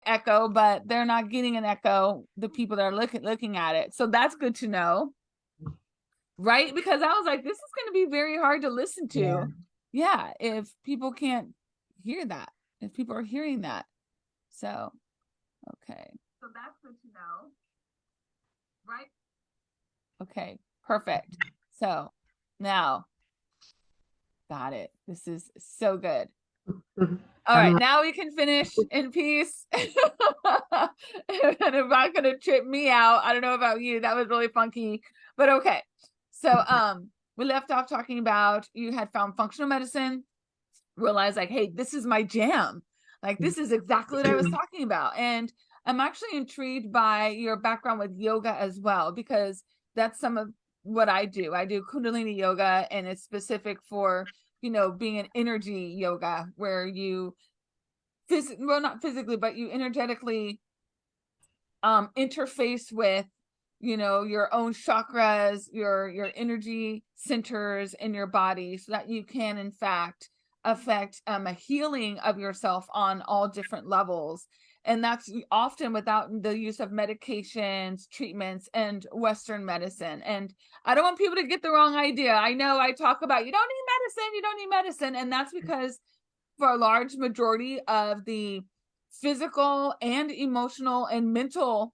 echo, but they're not getting an echo, the people that are looking at it. So that's good to know. Right? Because I was like, this is going to be very hard to listen to. Yeah, if people can't hear that, if people are hearing that. So, okay. So that's good to know. Right? Okay, perfect. So now, got it. This is so good. All right, now we can finish in peace. And it's not going to trip me out. I don't know about you. That was really funky, but okay. So, we left off talking about you had found functional medicine, realized like, hey, this is my jam. Like, this is exactly what I was talking about. And I'm actually intrigued by your background with yoga as well, because that's some of what I do. I do Kundalini yoga, and it's specific for, being an energy yoga where you well, not physically, but you energetically interface with your own chakras, your energy centers in your body, so that you can in fact affect a healing of yourself on all different levels. And that's often without the use of medications, treatments, and Western medicine. And I don't want people to get the wrong idea. I know I talk about you don't need medicine, and that's because for a large majority of the physical and emotional and mental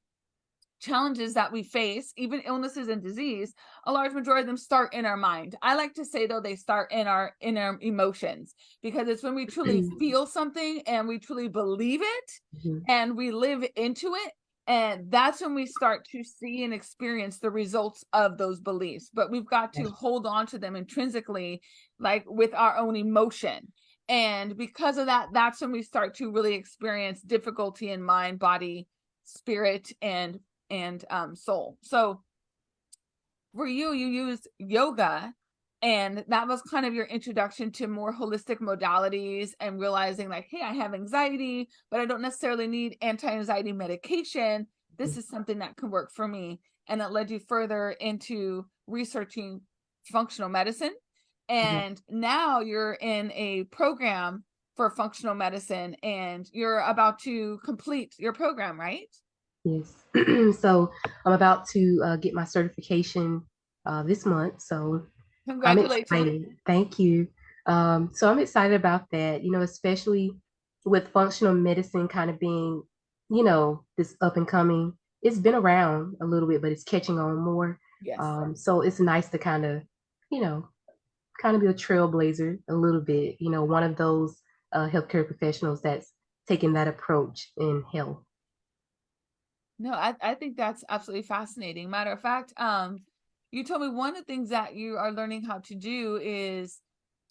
challenges that we face, even illnesses and disease, a large majority of them start in our mind. I like to say, though, they start in our emotions, because it's when we truly feel something and we truly believe it and we live into it. And that's when we start to see and experience the results of those beliefs. But we've got to hold on to them intrinsically, like with our own emotion. And because of that, that's when we start to really experience difficulty in mind, body, spirit, and soul. So for you used yoga, and that was kind of your introduction to more holistic modalities, and realizing like, hey, I have anxiety, but I don't necessarily need anti-anxiety medication. This is something that can work for me. And it led you further into researching functional medicine. And now you're in a program for functional medicine, and you're about to complete your program, right? Yes. So I'm about to get my certification this month. So I'm Congratulations. excited. Thank you. So I'm excited about that, especially with functional medicine kind of being, this up and coming. It's been around a little bit, but it's catching on more. Yes. So it's nice to you know, kind of be a trailblazer a little bit, one of those healthcare professionals that's taking that approach in health. No, I think that's absolutely fascinating. Matter of fact, you told me one of the things that you are learning how to do is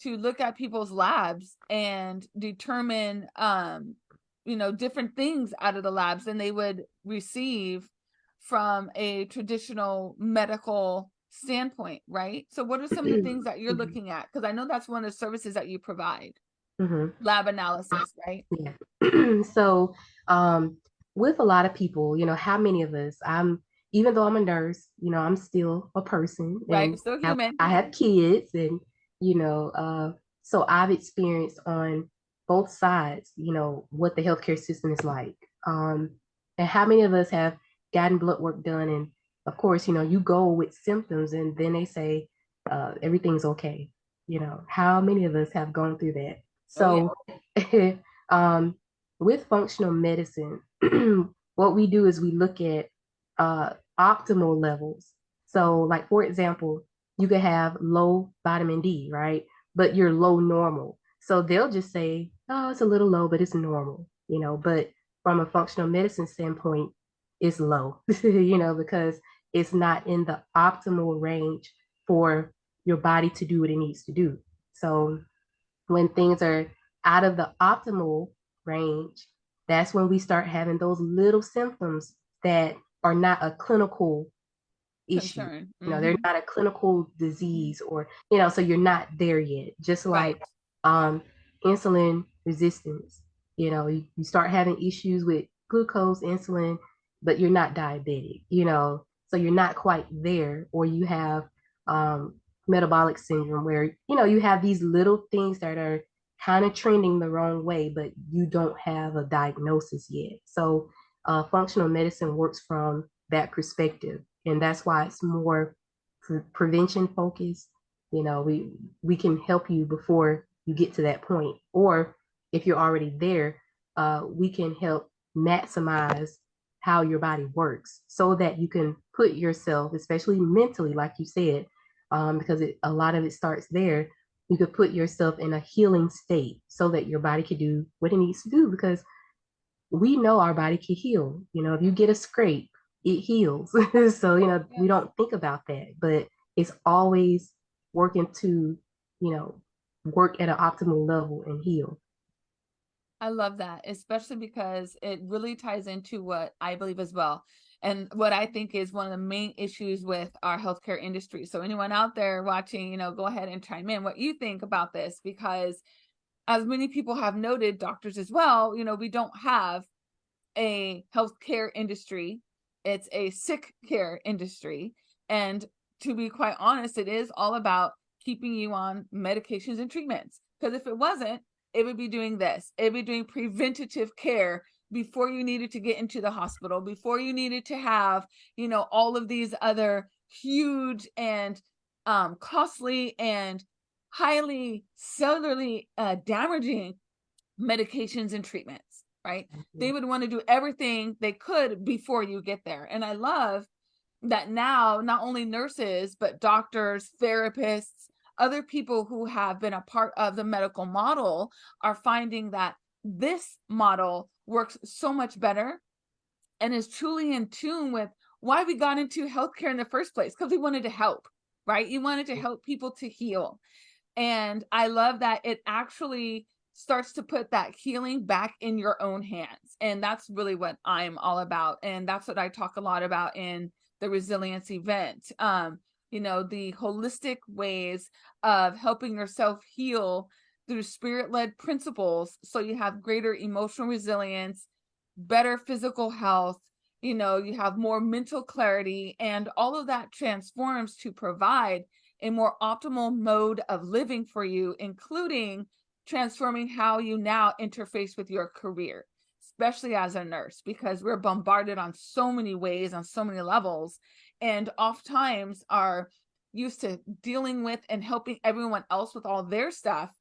to look at people's labs and determine, different things out of the labs than they would receive from a traditional medical standpoint, right? So what are some of the things that you're Mhm. looking at? Because I know that's one of the services that you provide, Mhm. lab analysis, right? Yeah. So, with a lot of people, how many of us, even though I'm a nurse, I'm still a person Right, and still human. I have kids and, so I've experienced on both sides, what the healthcare system is like. And how many of us have gotten blood work done? And of course, you go with symptoms and then they say, everything's okay. How many of us have gone through that? Oh yeah. So, um, with functional medicine, what we do is we look at optimal levels. So, like for example, you could have low vitamin D, right? But you're low normal. So they'll just say, oh, it's a little low, but it's normal, But from a functional medicine standpoint, it's low, because it's not in the optimal range for your body to do what it needs to do. So when things are out of the optimal range, that's when we start having those little symptoms that are not a clinical issue. Concern. They're Mm-hmm. not a clinical disease or, so you're not there yet. Just Right. like um, insulin resistance, you start having issues with glucose, insulin, but you're not diabetic, so you're not quite there. Or you have metabolic syndrome where, you have these little things that are kind of trending the wrong way, but you don't have a diagnosis yet. So functional medicine works from that perspective, and that's why it's more prevention focused. You know, we can help you before you get to that point, or if you're already there, we can help maximize how your body works so that you can put yourself, especially mentally, like you said, because a lot of it starts there. You could put yourself in a healing state so that your body can do what it needs to do, because we know our body can heal. You know, if you get a scrape, it heals. So, we Yes. don't think about that, but it's always working to, work at an optimal level and heal. I love that, especially because it really ties into what I believe as well. And what I think is one of the main issues with our healthcare industry. So, anyone out there watching, go ahead and chime in what you think about this, because as many people have noted, doctors as well, we don't have a healthcare industry, it's a sick care industry. And to be quite honest, it is all about keeping you on medications and treatments. Because if it wasn't, it would be doing this, it would be doing preventative care before you needed to get into the hospital, before you needed to have, all of these other huge and costly and highly cellularly damaging medications and treatments, right? They would want to do everything they could before you get there. And I love that now not only nurses, but doctors, therapists, other people who have been a part of the medical model are finding that this model works so much better and is truly in tune with why we got into healthcare in the first place, because we wanted to help, right? You wanted to help people to heal. And I love that it actually starts to put that healing back in your own hands. And that's really what I'm all about. And that's what I talk a lot about in the resilience event. The holistic ways of helping yourself heal through spirit-led principles, so you have greater emotional resilience, better physical health, you have more mental clarity, and all of that transforms to provide a more optimal mode of living for you, including transforming how you now interface with your career, especially as a nurse, because we're bombarded on so many ways, on so many levels, and oftentimes are used to dealing with and helping everyone else with all their stuff.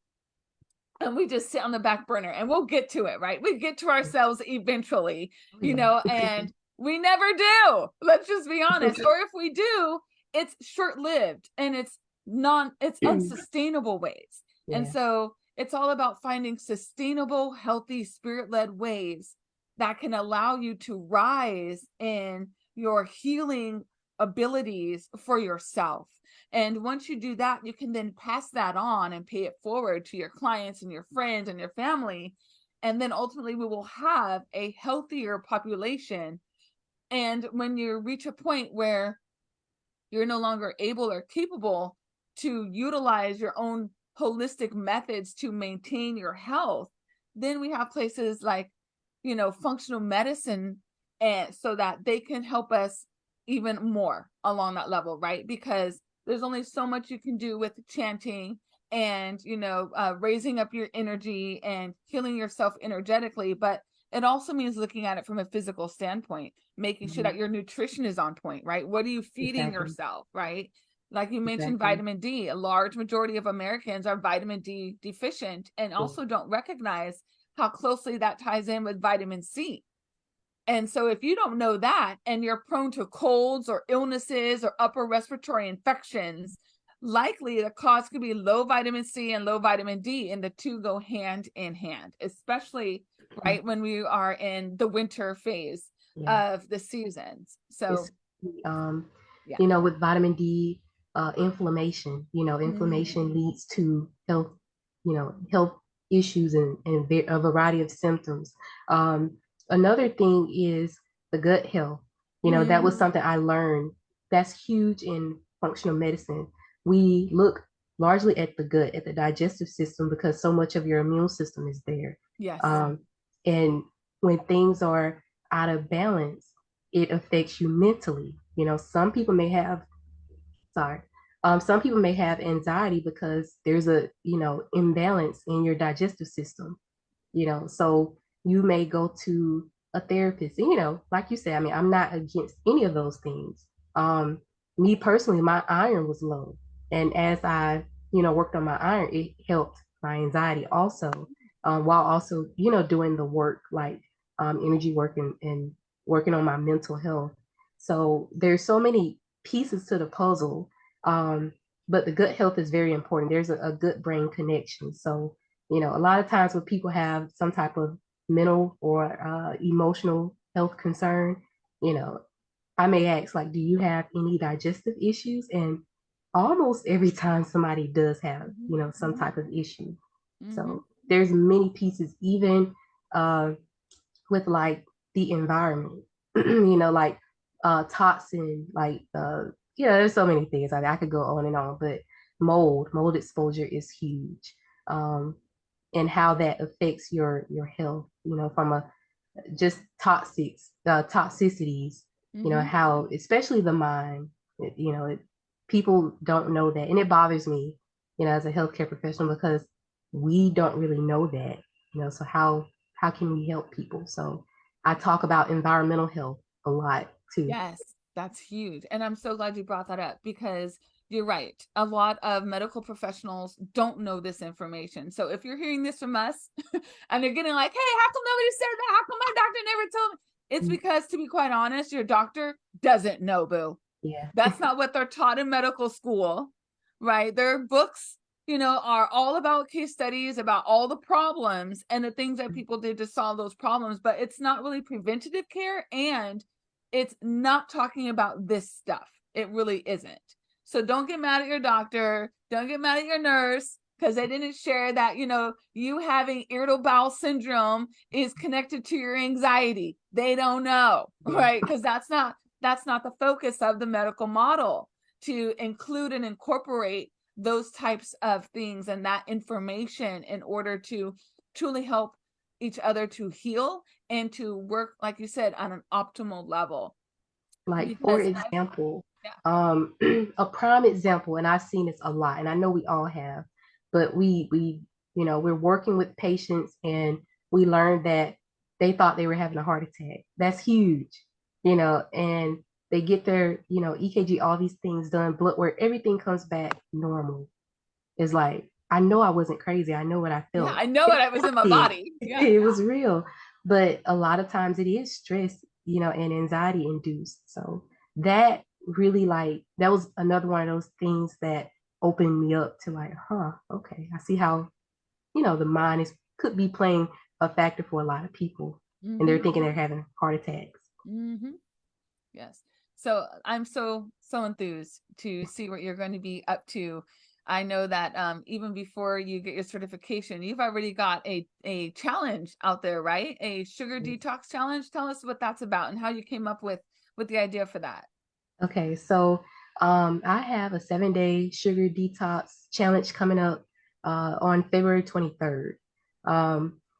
And we just sit on the back burner, and we'll get to it, right? We get to ourselves eventually, Oh, yeah. and we never do. Let's just be honest. Or if we do, it's short-lived and it's unsustainable ways. And Yeah. so it's all about finding sustainable, healthy, spirit-led ways that can allow you to rise in your healing abilities for yourself. And once you do that, you can then pass that on and pay it forward to your clients and your friends and your family. And then ultimately, we will have a healthier population. And when you reach a point where you're no longer able or capable to utilize your own holistic methods to maintain your health, then we have places like, functional medicine, and so that they can help us even more along that level, right? Because there's only so much you can do with chanting and, raising up your energy and healing yourself energetically, but it also means looking at it from a physical standpoint, making sure Mhm. that your nutrition is on point, right? What are you feeding Exactly. yourself, right? Like you mentioned, Exactly. vitamin D. A large majority of Americans are vitamin D deficient and Yeah. also don't recognize how closely that ties in with vitamin C. And so if you don't know that and you're prone to colds or illnesses or upper respiratory infections, likely the cause could be low vitamin C and low vitamin D, and the two go hand in hand, especially right when we are in the winter phase Yeah. of the seasons. It's So, um, yeah. with vitamin D, inflammation. Inflammation Mm, leads to health issues and a variety of symptoms. Another thing is the gut health. That was mm, something I learned. That's huge in functional medicine. We look largely at the gut, at the digestive system, because so much of your immune system is there. yes. Um, and when things are out of balance, it affects you mentally. Some people may have, sorry, Some people may have anxiety because there's a, imbalance in your digestive system, so you may go to a therapist. And, like you said, I mean, I'm not against any of those things. Um, Me personally, my iron was low. And as I, worked on my iron, it helped my anxiety also, while also, doing the work like energy work and working on my mental health. So there's so many pieces to the puzzle. Um, but the gut health is very important. There's a good brain connection. So, a lot of times when people have some type of mental or emotional health concern, you know, I may ask, like, do you have any digestive issues? And almost every time somebody does have, Mhm, some type of issue. mhm. So there's many pieces, even uh, with like the environment, like toxin, like there's so many things. I could go on and on, but mold exposure is huge. Um, and how that affects your health, from a just toxicities, Mhm. how especially the mind, people don't know that, and it bothers me, as a healthcare professional because we don't really know that, so how can we help people? So I talk about environmental health a lot too. Yes, that's huge. And I'm so glad you brought that up because you're right. A lot of medical professionals don't know this information. So if you're hearing this from us and they're getting like, hey, how come nobody said that? How come my doctor never told me? It's because, to be quite honest, your doctor doesn't know, boo. Yeah. That's not what they're taught in medical school, right? Their books, are all about case studies, about all the problems and the things that people did to solve those problems, but it's not really preventative care, and it's not talking about this stuff. It really isn't. So don't get mad at your doctor. Don't get mad at your nurse because they didn't share that, you having irritable bowel syndrome is connected to your anxiety. They don't know, Yeah. right? Because that's not the focus of the medical model, to include and incorporate those types of things and that information in order to truly help each other to heal and to work, like you said, on an optimal level. Like for Because example, yeah, a prime example, and I've seen this a lot, and I know we all have, but we're working with patients and we learned that they thought they were having a heart attack. That's huge, and they get their, EKG, all these things done, blood work, everything comes back normal. It's like, I know I wasn't crazy. I know what I yeah, felt. I know it. I was in my It, body. Yeah. it was real. But a lot of times it is stress, and anxiety induced. So that really, like, that was another one of those things that opened me up to like, okay, I see how, the mind could be playing a factor for a lot of people. And they're Mm-hmm. thinking they're having heart attacks. Mm-hmm. Yes. So I'm so enthused to see what you're going to be up to. I know that even before you get your certification, you've already got a challenge out there, right? A sugar detox challenge. Tell us what that's about and how you came up with the idea for that. Okay, so I have a 7-day sugar detox challenge coming up on February 23rd.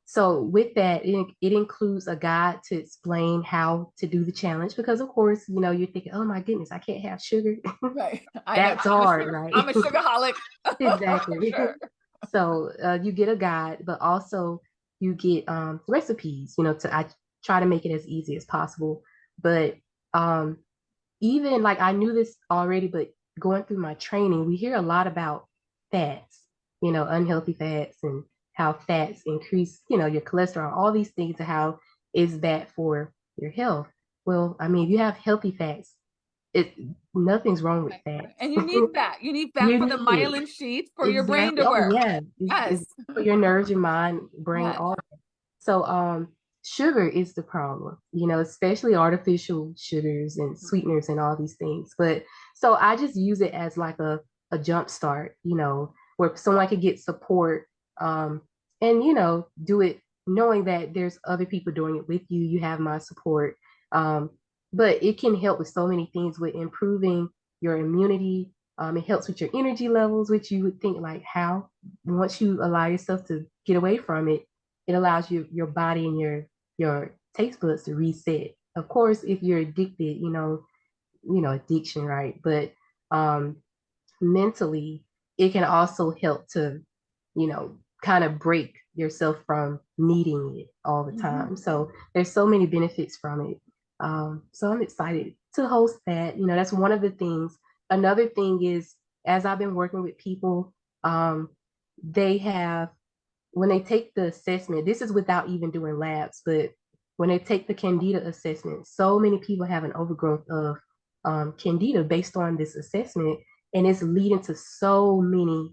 So with that, it includes a guide to explain how to do the challenge because, of course, you're thinking, oh my goodness, I can't have sugar. Right. I know. That's hard, right? I'm a sugarholic. For Exactly. sure. So you get a guide, but also you get recipes. I try to make it as easy as possible, but um, even like I knew this already, but going through my training, we hear a lot about fats, unhealthy fats and how fats increase, your cholesterol, all these things and how is bad for your health. Well, I mean, if you have healthy fats, it nothing's wrong with Right, right. fats. And you need fat. You need fat You for the need it. myelin sheath for your brain Exactly. to Oh work. yeah. It's Yes. for your nerves, your mind, brain, Yes. all. So, sugar is the problem, especially artificial sugars and sweeteners and all these things. But so I just use it as like a jump start, where someone could get support, and, do it knowing that there's other people doing it with you. You have my support. Um, but it can help with so many things with improving your immunity. It helps with your energy levels, which you would think like how once you allow yourself to get away from it, it allows your body and your taste buds to reset. Of course, if you're addicted, addiction, right? But um, mentally, it can also help to, kind of break yourself from needing it all the Mhm. time. So there's so many benefits from it. So I'm excited to host that. That's one of the things. Another thing is, as I've been working with people, they have, when they take the assessment, this is without even doing labs, but when they take the Candida assessment, so many people have an overgrowth of Candida based on this assessment, and it's leading to so many,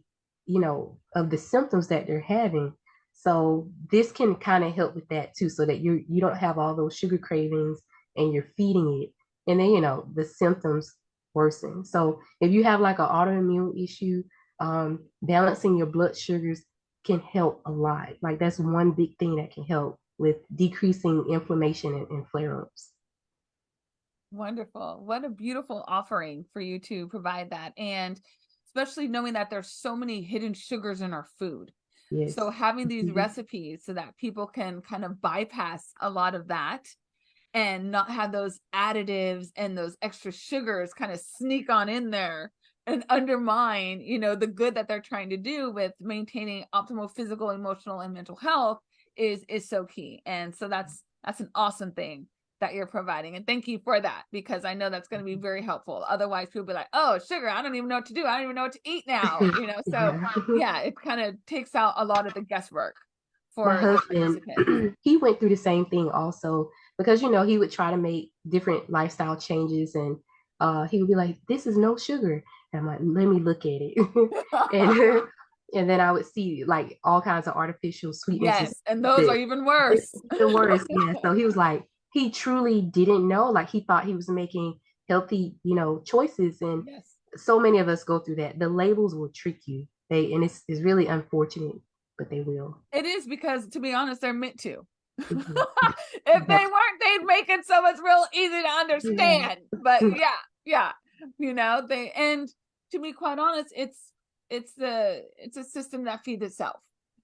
of the symptoms that they're having. So this can kind of help with that too, so that you don't have all those sugar cravings and you're feeding it, and then the symptoms worsen. So if you have like an autoimmune issue, balancing your blood sugars can help a lot. Like that's one big thing that can help with decreasing inflammation and flare-ups. Wonderful. What a beautiful offering for you to provide that. And especially knowing that there's so many hidden sugars in our food. So Yes. having these recipes so that people can kind of bypass a lot of that and not have those additives and those extra sugars kind of sneak on in there and undermine, the good that they're trying to do with maintaining optimal physical, emotional, and mental health is so key. And so that's an awesome thing that you're providing. And thank you for that, because I know that's going to be very helpful. Otherwise, people be like, oh, sugar, I don't even know what to do. I don't even know what to eat now. So Yeah. yeah, it kind of takes out a lot of the guesswork My for the husband, participants. he went through the same thing also because he would try to make different lifestyle changes and he would be like, "This is no sugar," and I'm like, "Let me look at it," and and then I would see like all kinds of artificial sweeteners Yes, and those are that even worse. the worst. Yeah, so he was like, he truly didn't know. Like he thought he was making healthy, choices, and Yes, so many of us go through that. The labels will trick you. And it's really unfortunate, but they will. it is, because to be honest, they're meant to. Mhm. If they weren't, they'd make it so it's real easy to understand. But yeah, yeah, they, and to be quite honest, it's a system that feeds itself.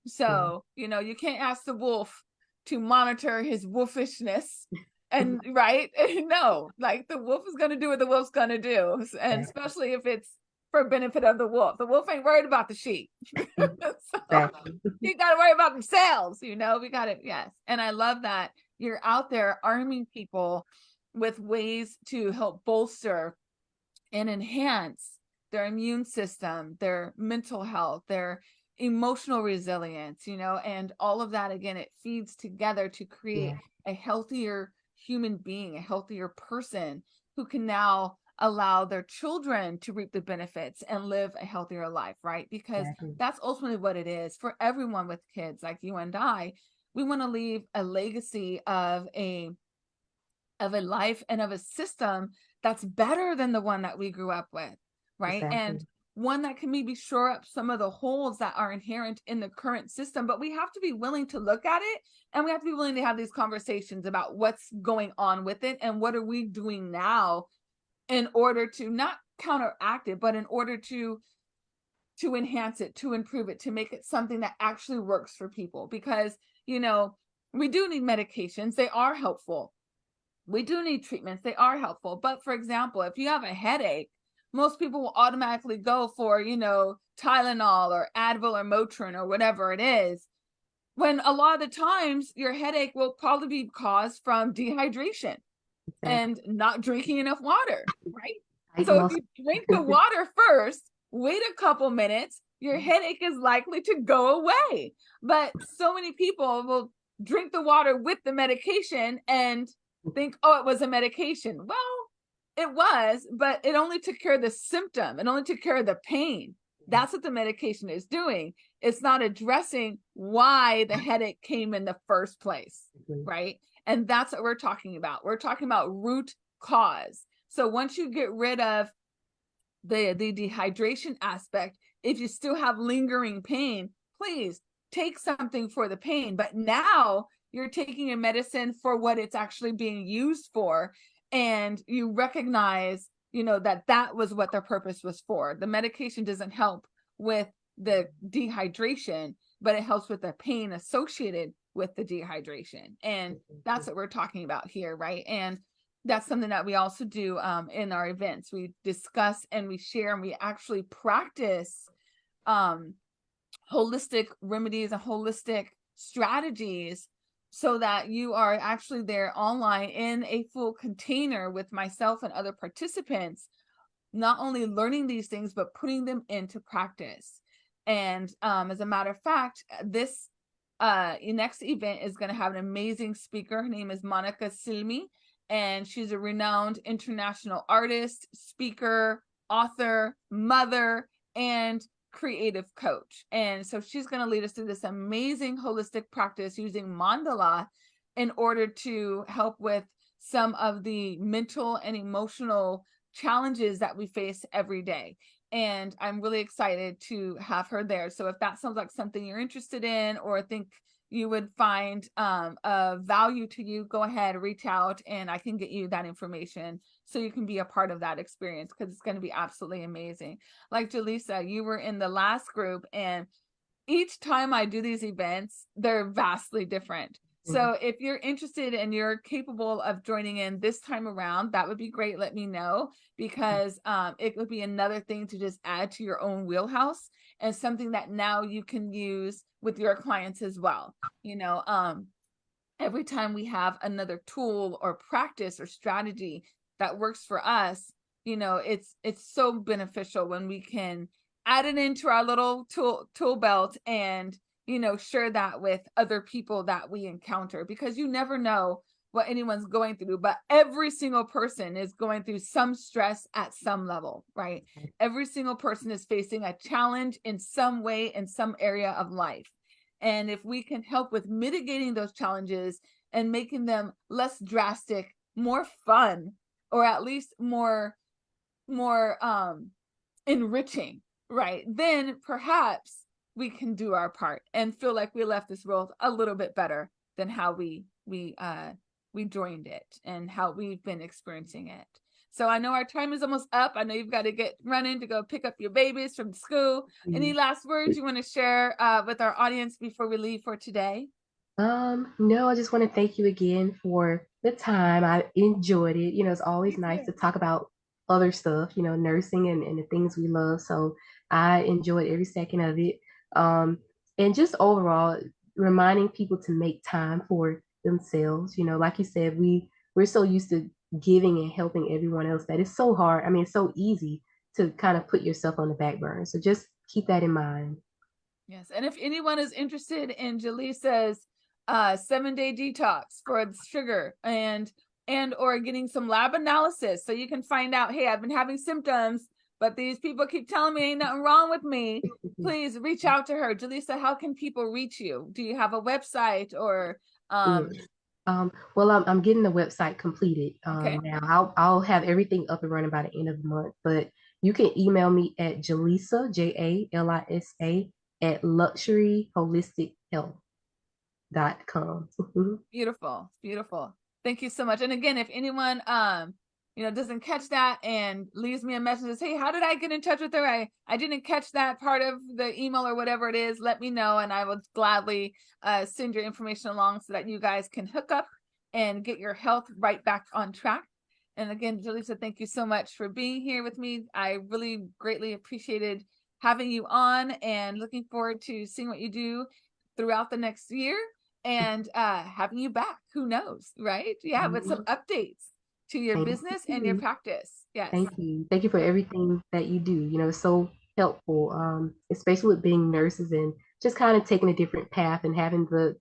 Yeah, So you can't ask the wolf to monitor his wolfishness, and right. No, like the wolf is going to do what the wolf's going to do, and exactly. especially if it's for benefit of the wolf ain't worried about the sheep. So Exactly. you got to worry about themselves. We got it. Yes. And I love that you're out there arming people with ways to help bolster and enhance their immune system, their mental health, their emotional resilience, and all of that. Again, it feeds together to create Yeah, a healthier human being, a healthier person who can now allow their children to reap the benefits and live a healthier life, right? Because exactly. that's ultimately what it is for everyone with kids like you and I. We want to leave a legacy of a life and of a system that's better than the one that we grew up with, right? And Exactly. one that can maybe shore up some of the holes that are inherent in the current system. But we have to be willing to look at it, and we have to be willing to have these conversations about what's going on with it and what are we doing now in order to not counteract it, but in order to enhance it, to improve it, to make it something that actually works for people. Because we do need medications, they are helpful. We do need treatments, they are helpful. But for example, if you have a headache, most people will automatically go for Tylenol or Advil or Motrin or whatever it is, when a lot of the times your headache will probably be caused from dehydration Exactly. and not drinking enough water, right? Tight So if muscle. you drink the water first, wait a couple minutes, your headache is likely to go away. But so many people will drink the water with the medication and think, oh, it was a medication. Well, it was, but it only took care of the symptom, it only took care of the pain. That's what the medication is doing. It's not addressing why the headache came in the first place, right? And that's what we're talking about. We're talking about root cause. So once you get rid of the dehydration aspect, if you still have lingering pain, please take something for the pain. But now you're taking a medicine for what it's actually being used for, and you recognize, that was what their purpose was for. The medication doesn't help with the dehydration, but it helps with the pain associated with the dehydration. And that's what we're talking about here, right? And that's something that we also do in our events. We discuss and we share and we actually practice um, holistic remedies and holistic strategies so that you are actually there online in a full container with myself and other participants, not only learning these things, but putting them into practice. And as a matter of fact, this next event is going to have an amazing speaker. Her name is Monica Silmi, and she's a renowned international artist, speaker, author, mother, and creative coach. And so she's going to lead us through this amazing holistic practice using mandala in order to help with some of the mental and emotional challenges that we face every day. And I'm really excited to have her there. So if that sounds like something you're interested in or think you would find a value to you, go ahead, reach out, and I can get you that information so you can be a part of that experience, because it's going to be absolutely amazing. Like Jalisa, you were in the last group, and each time I do these events, they're vastly different. Mhm. So if you're interested and you're capable of joining in this time around, that would be great. Let me know, because it would be another thing to just add to your own wheelhouse and something that now you can use with your clients as well. Every time we have another tool or practice or strategy that works for us, it's so beneficial when we can add it into our little tool belt and share that with other people that we encounter, because you never know what anyone's going through, but every single person is going through some stress at some level, right? Every single person is facing a challenge in some way, in some area of life. And if we can help with mitigating those challenges and making them less drastic, more fun, or at least more enriching, right? Then perhaps we can do our part and feel like we left this world a little bit better than how we joined it and how we've been experiencing it. So I know our time is almost up. I know you've got to get running to go pick up your babies from school. Any last words you want to share with our audience before we leave for today? No, I just want to thank you again for the time. I enjoyed it. It's always Me nice too. to talk about other stuff, nursing and the things we love. So I enjoyed every second of it. Um, and just overall reminding people to make time for themselves. Like you said, we're so used to giving and helping everyone else that it's so hard. I mean, it's so easy to kind of put yourself on the back burner. So just keep that in mind. Yes. And if anyone is interested in Jalisa's 7-day detox for sugar and or getting some lab analysis so you can find out, hey, I've been having symptoms, but these people keep telling me ain't nothing wrong with me, please reach out to her. Jalisa, how can people reach you? Do you have a website or Yes. Well, I'm getting the website completed okay, now. I'll have everything up and running by the end of the month. But you can email me at Jalisa, Jalisa, at luxuryholistic.health.com. beautiful, beautiful. Thank you so much. And again, if anyone doesn't catch that and leaves me a message says, hey, how did I get in touch with her? I didn't catch that part of the email or whatever it is, let me know and I will gladly send your information along so that you guys can hook up and get your health right back on track. And again, Jalisa, thank you so much for being here with me. I really greatly appreciated having you on and looking forward to seeing what you do throughout the next year and having you back. Who knows, right? Yeah, with some updates to your Thank business and your you. practice. Yes. Thank you. Thank you for everything that you do. It's so helpful, especially with being nurses and just kind of taking a different path and having the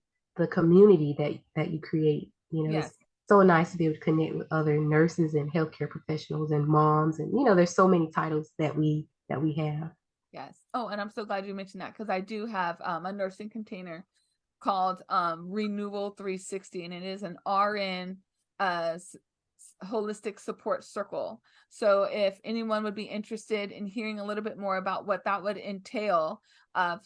community that you create. It's Yes. so nice to be able to connect with other nurses and healthcare professionals and moms. And there's so many titles that we have. Yes. Oh, and I'm so glad you mentioned that because I do have a nursing container called ReNewal 360, and it is an RN holistic support circle. So if anyone would be interested in hearing a little bit more about what that would entail,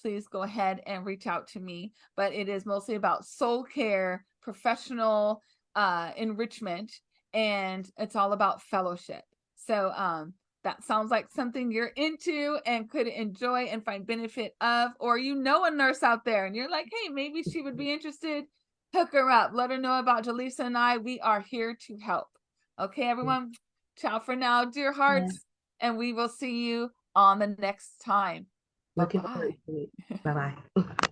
please go ahead and reach out to me. But it is mostly about soul care, professional enrichment, and it's all about fellowship. So that sounds like something you're into and could enjoy and find benefit of, or a nurse out there and you're like, hey, maybe she would be interested, hook her up, let her know about Jalisa and I. We are here to help. Okay, everyone. Ciao for now, dear Yeah. hearts. And we will see you on the next time. Looking forward Bye-bye. to it. Bye bye.